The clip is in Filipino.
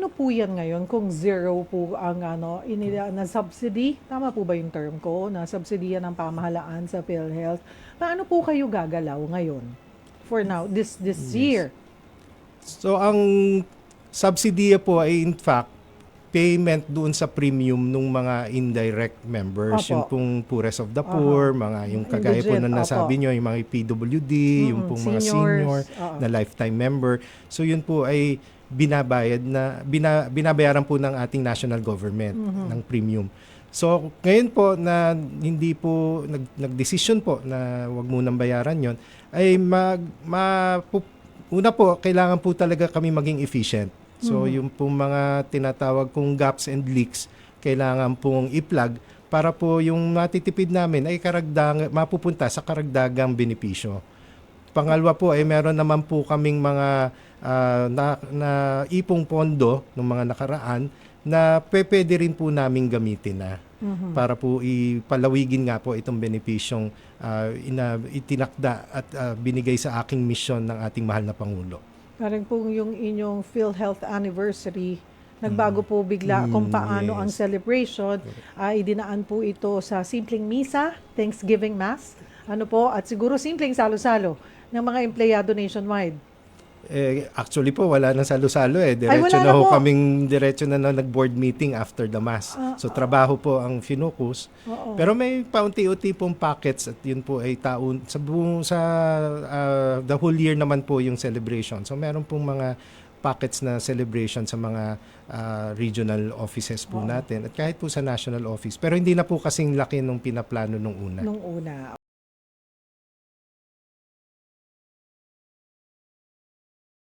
Paano po yan ngayon kung zero po ang na subsidy? Tama po ba yung term ko? Na subsidiya ng pamahalaan sa PhilHealth. Paano po kayo gagalaw ngayon? For now, this Yes. year. So ang subsidiya po ay in fact payment doon sa premium ng mga indirect members, yung Opo. pong poorest of the Aha. poor, mga yung kagaya po Indigent, na nasabi opo. nyo, yung mga PWD, yung pong mga senior Seniors. Oo. na lifetime member. So yun po ay binabayaran po ng ating national government ng premium. So ngayon po na hindi po nagdesisyon po na wag munang bayaran yon, ay una po kailangan po talaga kami maging efficient. So yung pong mga tinatawag kong gaps and leaks kailangan pong i-plug para po yung matitipid namin ay mapupunta sa karagdagang benepisyo. Pangalawa po ay meron naman po kaming mga na ipong pondo ng mga nakaraan na pwede rin po namin gamitin na para po ipalawigin nga po itong benepisyong itinakda at binigay sa aking misyon ng ating mahal na Pangulo. Parang po yung inyong PhilHealth anniversary, nagbago po bigla kung paano ang Yes. celebration. Idinaan po ito sa simpleng misa, Thanksgiving Mass, at siguro simpleng salo-salo ng mga empleyado nationwide. Actually po, wala nang salo-salo eh. Ay, Diretso wala na na ho po. diretso na nag-board meeting after the mass. So trabaho po ang finukus. Oo. Pero may paunti-unti pong packets at yun po ay taon sa the whole year naman po yung celebration. So meron pong mga packets na celebration sa mga regional offices po natin at kahit po sa national office. Pero hindi na po kasing laki nung pinaplano nung una. Nung una.